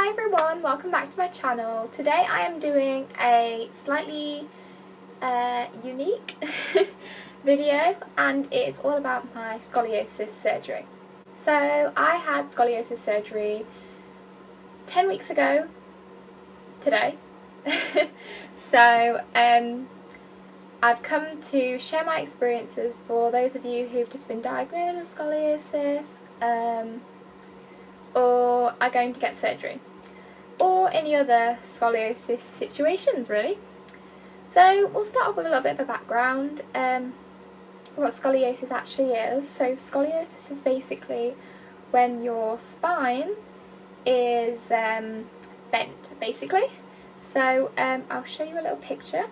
Hi everyone, welcome back to my channel. Today I am doing a slightly unique video, and it's all about my scoliosis surgery. So I had scoliosis surgery 10 weeks ago today. So I've come to share my experiences for those of you who've just been diagnosed with scoliosis or are going to get surgery, or any other scoliosis situations really. So we'll start off with a little bit of a background, what scoliosis actually is. So scoliosis is basically when your spine is bent, basically. So I'll show you a little picture.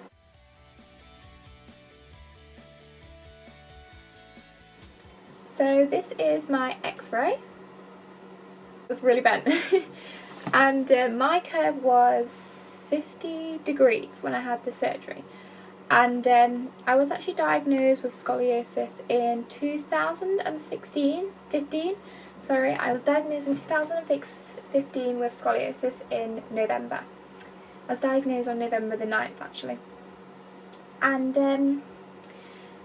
So this is my x-ray. It's really bent. And my curve was 50 degrees when I had the surgery. And I was actually diagnosed with scoliosis in 2015. Sorry, I was diagnosed in 2015 with scoliosis in November. I was diagnosed on November the 9th actually. And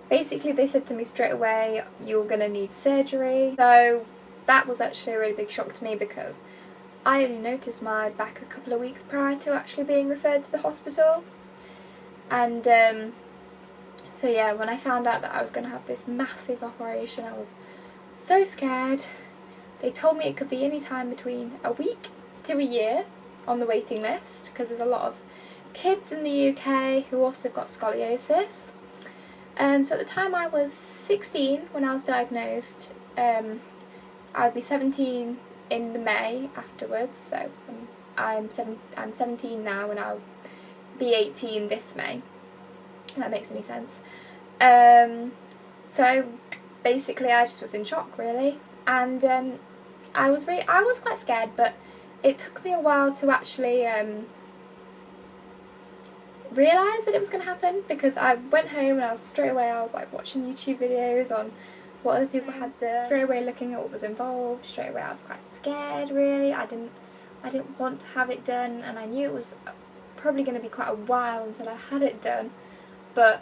basically they said to me straight away, you're going to need surgery. So that was actually a really big shock to me, because I only noticed my back a couple of weeks prior to actually being referred to the hospital. And so yeah, when I found out that I was going to have this massive operation, I was so scared. They told me it could be any time between a week to a year on the waiting list, because there's a lot of kids in the UK who also got scoliosis. So at the time I was 16 when I was diagnosed. I'd be 17 in the May afterwards, so I'm 17 now and I'll be 18 this May, if that makes any sense. So basically I just was in shock really, and I was quite scared, but it took me a while to actually realise that it was going to happen, because I went home and I was like watching YouTube videos on what other people had done, straight away looking at what was involved. Straight away I was quite scared really. I didn't want to have it done, and I knew it was probably going to be quite a while until I had it done, but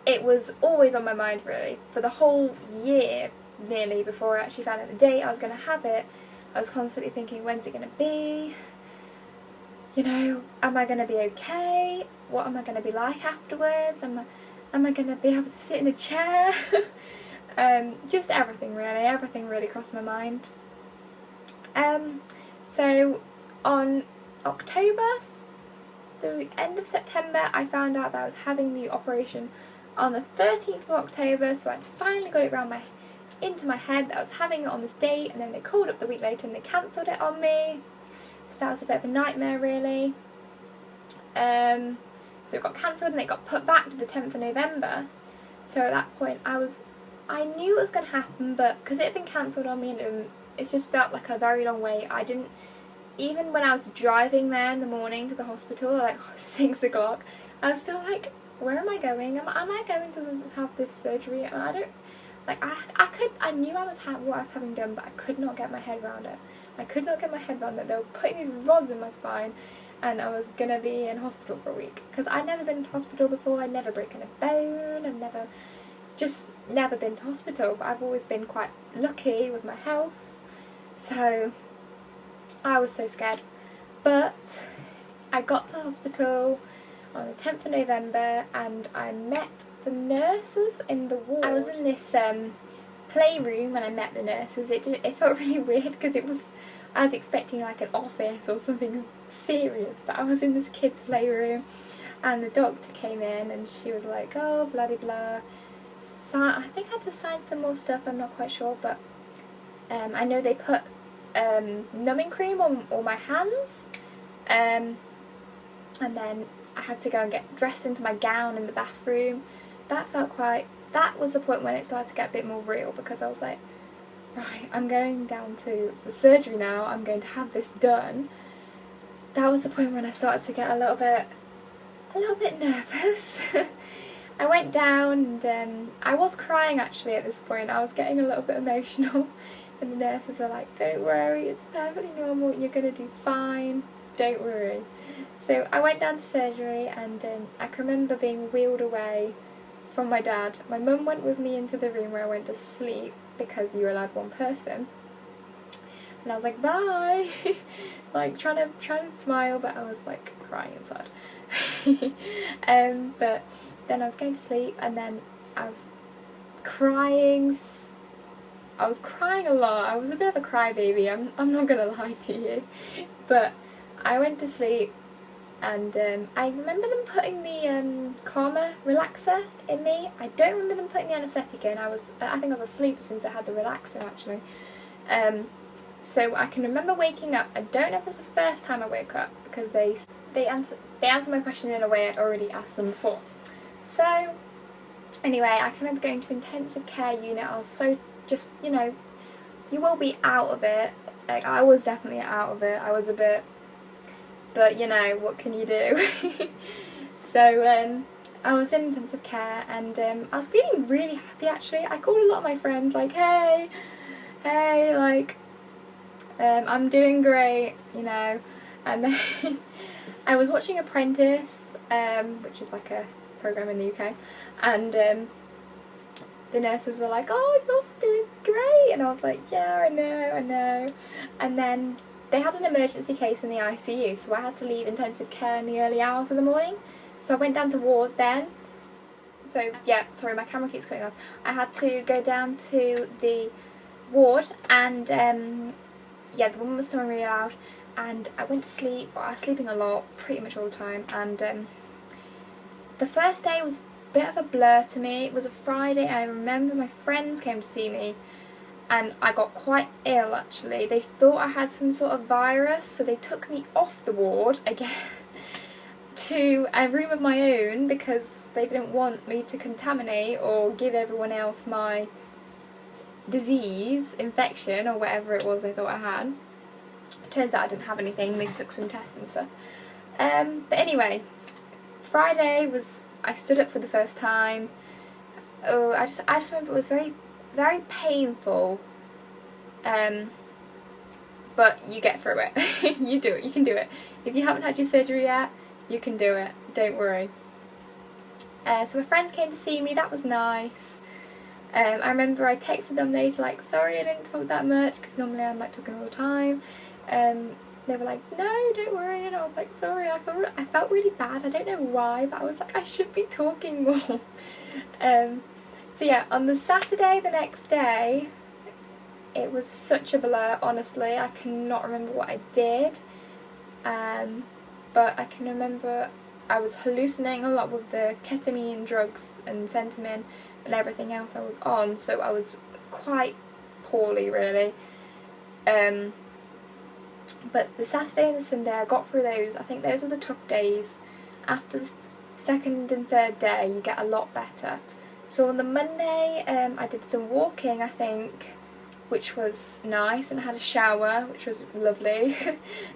it was always on my mind really. For the whole year nearly before I actually found out the date I was going to have it, I was constantly thinking, when's it going to be? You know, am I going to be okay? What am I going to be like afterwards? Am I going to be able to sit in a chair? Just everything really crossed my mind. So on the end of September, I found out that I was having the operation on the 13th of October, so I finally got it into my head that I was having it on this date, and then they called up the week later and they cancelled it on me. So that was a bit of a nightmare really. So it got cancelled and it got put back to the 10th of November. So at that point I knew it was going to happen, but because it had been cancelled on me and it just felt like a very long wait, even when I was driving there in the morning to the hospital, like 6 o'clock, I was still like, where am I going? Am I going to have this surgery? And I knew what I was having done, but I could not get my head around it. I could not get my head around that they were putting these rods in my spine and I was going to be in hospital for a week. Because I'd never been to hospital before, I'd never broken a bone, I've never been to hospital, but I've always been quite lucky with my health. So I was so scared. But I got to hospital on the 10th of November and I met the nurses in the ward. I was in this playroom when I met the nurses. It felt really weird, because I was expecting like an office or something serious, but I was in this kids' playroom, and the doctor came in and she was like, oh, blah blah blah. So I think I had to sign some more stuff, I'm not quite sure, but I know they put numbing cream on all my hands, and then I had to go and get dressed into my gown in the bathroom. That was the point when it started to get a bit more real, because I was like, right, I'm going down to the surgery now, I'm going to have this done. That was the point when I started to get a little bit nervous. I went down and I was crying actually at this point. I was getting a little bit emotional And the nurses were like, don't worry, it's perfectly normal, you're going to do fine, don't worry. So I went down to surgery, and I can remember being wheeled away from my dad. My mum went with me into the room where I went to sleep because you were allowed one person. And I was like, bye! Like trying to smile, but I was like crying inside. But then I was going to sleep, and then I was crying. I was crying a lot. I was a bit of a crybaby, I'm not gonna lie to you. But I went to sleep, and I remember them putting the calmer relaxer in me. I don't remember them putting the anaesthetic in. I think I was asleep as soon as I had the relaxer, actually. So I can remember waking up. I don't know if it was the first time I woke up, because they answered my question in a way I'd already asked them before. So anyway, I can remember going to intensive care unit. I was so just, you know, you will be out of it. Like, I was definitely out of it. I was a bit, but you know, what can you do? So I was in intensive care, and I was feeling really happy, actually. I called a lot of my friends, like, hey, like, I'm doing great, you know. And then I was watching Apprentice, which is like a program in the UK, and the nurses were like, oh, you're doing great, and I was like, yeah, I know. And then they had an emergency case in the ICU, so I had to leave intensive care in the early hours of the morning. So I went down to ward then. So yeah, sorry, my camera keeps cutting off. I had to go down to the ward, and yeah, the woman was snoring really loud, and I went to sleep. Well, I was sleeping a lot, pretty much all the time, and the first day was bit of a blur to me. It was a Friday. I remember my friends came to see me, and I got quite ill, actually. They thought I had some sort of virus, so they took me off the ward again to a room of my own, because they didn't want me to contaminate or give everyone else my disease, infection, or whatever it was they thought I had. Turns out I didn't have anything. They took some tests and stuff. But anyway, Friday was, I stood up for the first time. Oh, I just remember it was very, very painful. But you get through it. You do it. You can do it. If you haven't had your surgery yet, you can do it. Don't worry. So my friends came to see me. That was nice. I remember I texted them later, like, sorry I didn't talk that much, because normally I'm like talking all the time. They were like, no, don't worry, and I was like, sorry, I felt really bad. I don't know why, but I was like, I should be talking more. So yeah, on the Saturday, the next day, it was such a blur, honestly. I cannot remember what I did, but I can remember I was hallucinating a lot with the ketamine drugs and fentanyl and everything else I was on, so I was quite poorly, really. But the Saturday and the Sunday, I got through those. I think those were the tough days. After the second and third day, you get a lot better. So on the Monday, I did some walking, I think, which was nice, and I had a shower, which was lovely,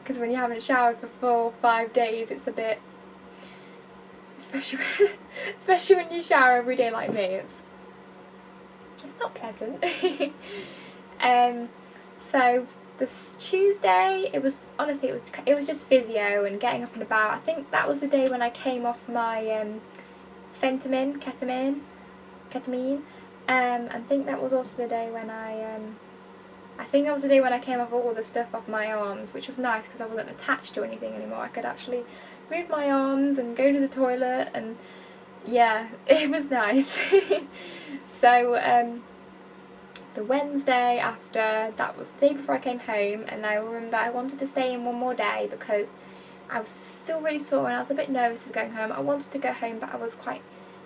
because when you haven't showered for 4 or 5 days, it's a bit, especially when you shower every day like me, it's not pleasant. So this Tuesday, it was just physio and getting up and about. I think that was the day when I came off my ketamine. I think that was also the day when I came off all the stuff off my arms, which was nice because I wasn't attached to anything anymore. I could actually move my arms and go to the toilet, and yeah, it was nice. So the Wednesday after, that was the day before I came home, and I remember I wanted to stay in one more day because I was still really sore and I was a bit nervous of going home. I wanted to go home, but I was quite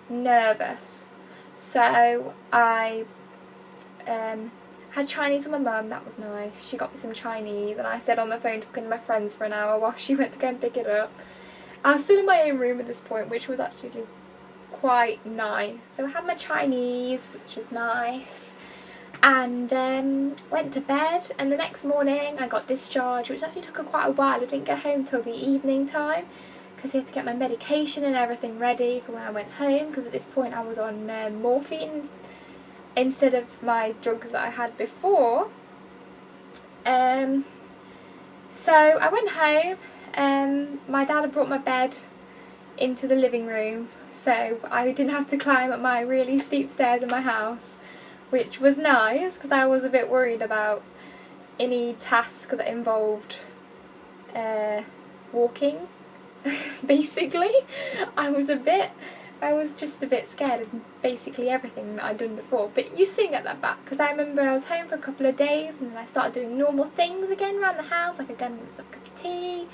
nervous. So I had Chinese with my mum. That was nice. She got me some Chinese, and I stayed on the phone talking to my friends for an hour while she went to go and pick it up. I was still in my own room at this point, which was actually quite nice. So I had my Chinese, which was nice, and went to bed. And the next morning I got discharged, which actually took quite a while. I didn't get home till the evening time because I had to get my medication and everything ready for when I went home, because at this point I was on morphine instead of my drugs that I had before. So I went home. My dad had brought my bed into the living room, so I didn't have to climb up my really steep stairs in my house, which was nice because I was a bit worried about any task that involved walking. Basically, I was just a bit scared of basically everything that I'd done before, but you soon get that back, because I remember I was home for a couple of days and then I started doing normal things again around the house, like again with a cup of tea,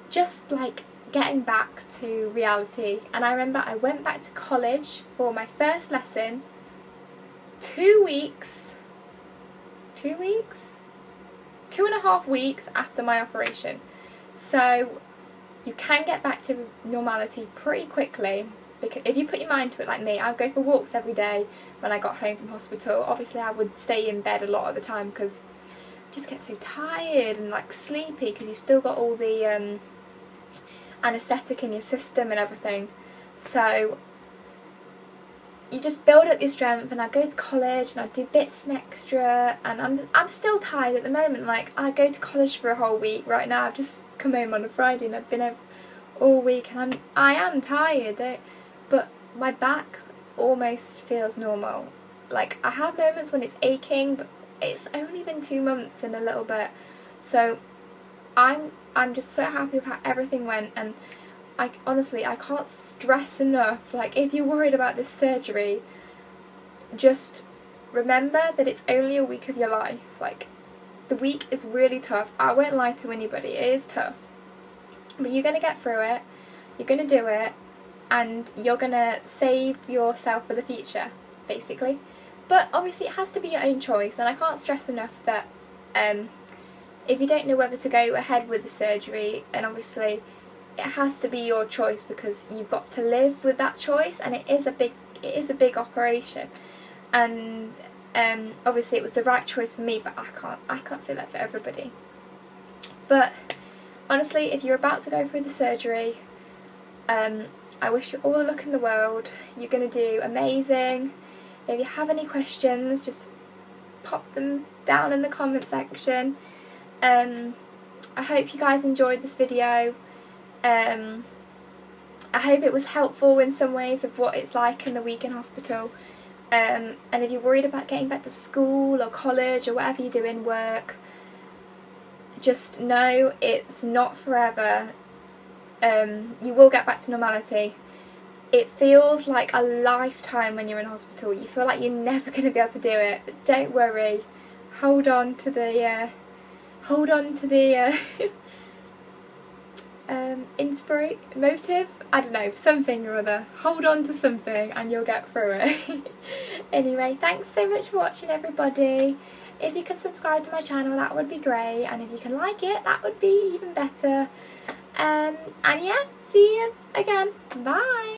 just like getting back to reality. And I remember I went back to college for my first lesson 2.5 weeks after my operation. So you can get back to normality pretty quickly, because if you put your mind to it like me. I'd go for walks every day when I got home from hospital. Obviously I would stay in bed a lot of the time because I just get so tired and like sleepy, because you still got all the anaesthetic in your system and everything. So you just build up your strength, and I go to college and I do bits and extra, and I'm still tired at the moment. Like, I go to college for a whole week right now. I've just come home on a Friday and I've been out all week, and I am tired, but my back almost feels normal. Like, I have moments when it's aching, but it's only been 2 months and a little bit. So I'm just so happy with how everything went, and honestly, I can't stress enough, like, if you're worried about this surgery, just remember that it's only a week of your life. Like, the week is really tough. I won't lie to anybody, it is tough. But you're going to get through it, you're going to do it, and you're going to save yourself for the future, basically. But obviously it has to be your own choice, and I can't stress enough that if you don't know whether to go ahead with the surgery, and obviously it has to be your choice, because you've got to live with that choice, and it is a big operation, and obviously it was the right choice for me, but I can't say that for everybody. But honestly, if you're about to go through the surgery, I wish you all the luck in the world. You're going to do amazing. If you have any questions, just pop them down in the comment section. I hope you guys enjoyed this video. I hope it was helpful in some ways of what it's like in the week in hospital. And if you're worried about getting back to school or college or whatever you do in work, just know it's not forever. You will get back to normality. It feels like a lifetime when you're in hospital. You feel like you're never going to be able to do it, but don't worry. Hold on to the motive, I don't know, something or other. Hold on to something and you'll get through it. Anyway, thanks so much for watching, everybody. If you could subscribe to my channel, that would be great, and if you can like it, that would be even better. And yeah, see you again. Bye.